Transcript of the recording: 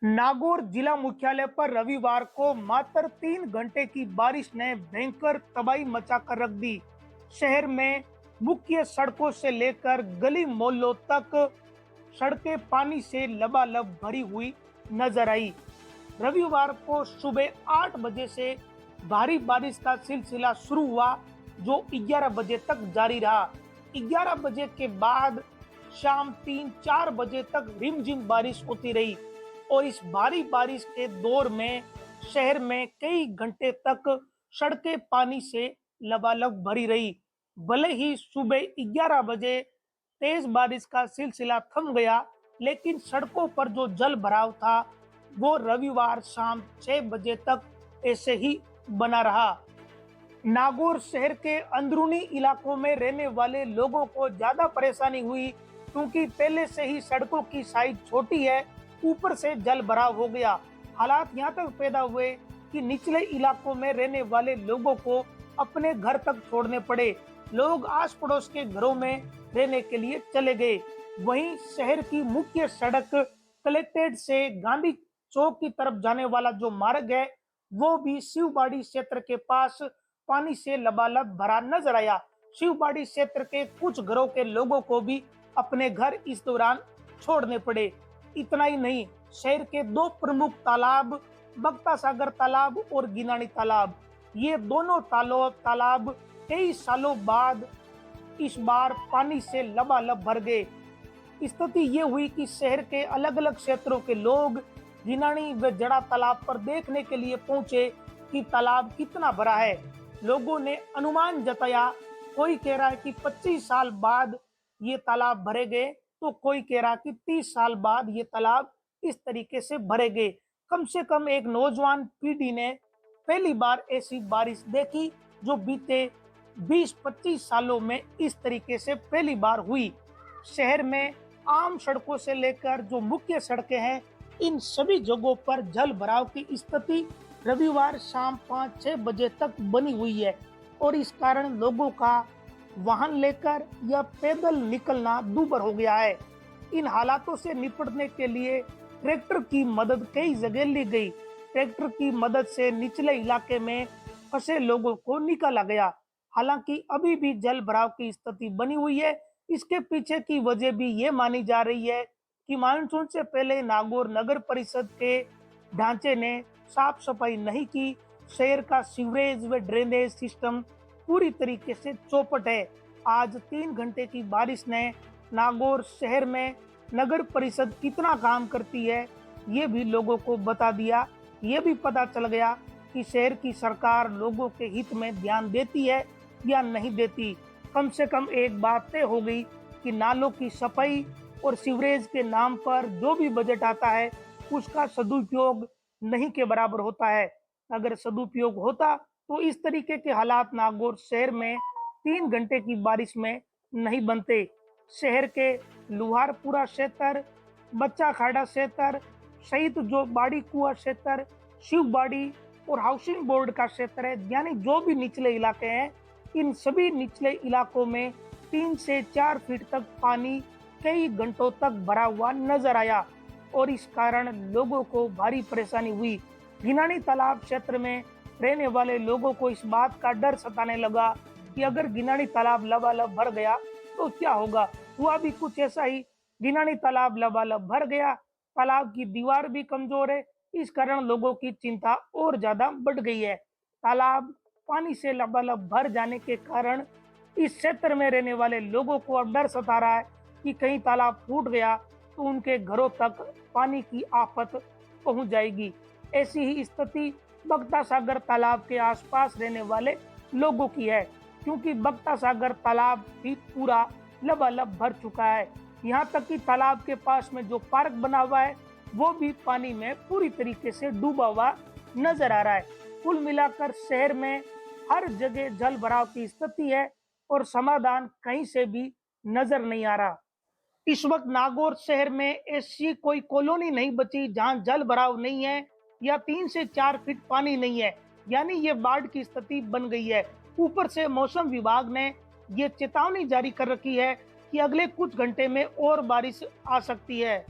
नागौर जिला मुख्यालय पर रविवार को मात्र 3 घंटे की बारिश ने भयंकर तबाही मचाकर रख दी। शहर में मुख्य सड़कों से लेकर गली मोहल्लों तक सड़कें पानी से लबालब भरी हुई नजर आई। रविवार को सुबह 8 बजे से भारी बारिश का सिलसिला शुरू हुआ, जो 11 बजे तक जारी रहा। 11 बजे के बाद शाम 3-4 बजे तक रिमझिम बारिश होती रही और इस भारी बारिश के दौर में शहर में कई घंटे तक सड़कें पानी से लबालब भरी रही। भले ही सुबह 11 बजे तेज बारिश का सिलसिला थम गया, लेकिन सड़कों पर जो जल भराव था वो रविवार शाम 6 बजे तक ऐसे ही बना रहा। नागौर शहर के अंदरूनी इलाकों में रहने वाले लोगों को ज्यादा परेशानी हुई, क्योंकि पहले से ही सड़कों की साइज छोटी है, ऊपर से जल भराव हो गया। हालात यहाँ तक पैदा हुए कि निचले इलाकों में रहने वाले लोगों को अपने घर तक छोड़ने पड़े। लोग आस पड़ोस के घरों में रहने के लिए चले गए। वहीं शहर की मुख्य सड़क कलेक्ट्रेट से गांधी चौक की तरफ जाने वाला जो मार्ग है, वो भी शिवबाड़ी क्षेत्र के पास पानी से लबालब भरा नजर आया। शिवबाड़ी क्षेत्र के कुछ घरों के लोगों को भी अपने घर इस दौरान छोड़ने पड़े। इतना ही नहीं, शहर के 2 प्रमुख तालाब बगता सागर तालाब और गिनानी तालाब, ये दोनों तालाब कई सालों बाद इस बार पानी से लबालब भर गए। स्थिति ये हुई कि शहर के अलग अलग क्षेत्रों के लोग गिनानी व जड़ा तालाब पर देखने के लिए पहुंचे कि तालाब कितना भरा है। लोगों ने अनुमान जताया, कोई कह रहा है कि 25 साल बाद ये तालाब भरे गए, तो कोई कह रहा कि 30 साल बाद ये तालाब इस तरीके से भरे गए। कम से कम एक नौजवान पीढ़ी ने पहली बार ऐसी बारिश देखी, जो बीते 20-25 सालों में इस तरीके से पहली बार हुई। शहर में आम सड़कों से लेकर जो मुख्य सड़कें हैं, इन सभी जगहों पर जल भराव की स्थिति रविवार शाम 5-6 बजे तक बनी हुई है और इस कारण लोगों का वाहन लेकर या पैदल निकलना दूभर हो गया है। इन हालातों से निपटने के लिए ट्रैक्टर की मदद कई जगह ली गई। ट्रैक्टर की मदद से निचले इलाके में फंसे लोगों को निकाला गया। हालांकि अभी भी जल भराव की स्थिति बनी हुई है। इसके पीछे की वजह भी ये मानी जा रही है कि मानसून से पहले नागौर नगर परिषद के ढांचे ने साफ सफाई नहीं की। शहर का सीवरेज व ड्रेनेज सिस्टम पूरी तरीके से चौपट है। आज 3 घंटे की बारिश ने नागौर शहर में नगर परिषद कितना काम करती है, ये भी लोगों को बता दिया। ये भी पता चल गया कि शहर की सरकार लोगों के हित में ध्यान देती है या नहीं देती। कम से कम एक बात तय हो गई कि नालों की सफाई और सीवरेज के नाम पर जो भी बजट आता है, उसका सदुपयोग नहीं के बराबर होता है। अगर सदुपयोग होता तो इस तरीके के हालात नागौर शहर में 3 घंटे की बारिश में नहीं बनते। शहर के लुहारपुरा क्षेत्र, बच्चा खाड़ा क्षेत्र सहित जो बाड़ी कुआ क्षेत्र, शिवबाड़ी और हाउसिंग बोर्ड का क्षेत्र है, यानी जो भी निचले इलाके हैं, इन सभी निचले इलाकों में 3 से 4 फीट तक पानी कई घंटों तक भरा हुआ नजर आया और इस कारण लोगों को भारी परेशानी हुई। गिनानी तालाब क्षेत्र में रहने वाले लोगों को इस बात का डर सताने लगा कि अगर गिनानी तालाब लबालब भर गया तो क्या होगा। हुआ भी कुछ ऐसा ही। गिनानी तालाब लबालब भर गया, तालाब की दीवार भी कमजोर है, इस कारण लोगों की चिंता और ज्यादा बढ़ गई है। तालाब पानी से लबालब भर जाने के कारण इस क्षेत्र में रहने वाले लोगों को अब डर सता रहा है कि कहीं तालाब फूट गया तो उनके घरों तक पानी की आफत पहुंच जाएगी। ऐसी ही स्थिति बगता सागर तालाब के आसपास रहने वाले लोगों की है, क्योंकि बगता सागर तालाब भी पूरा लबालब भर चुका है। यहाँ तक कि तालाब के पास में जो पार्क बना हुआ है, वो भी पानी में पूरी तरीके से डूबा हुआ नजर आ रहा है। कुल मिलाकर शहर में हर जगह जल भराव की स्थिति है और समाधान कहीं से भी नजर नहीं आ रहा। इस वक्त नागौर शहर में ऐसी कोई कॉलोनी नहीं बची जहां जल भराव नहीं है या 3 से 4 फीट पानी नहीं है, यानी ये बाढ़ की स्थिति बन गई है। ऊपर से मौसम विभाग ने ये चेतावनी जारी कर रखी है कि अगले कुछ घंटे में और बारिश आ सकती है।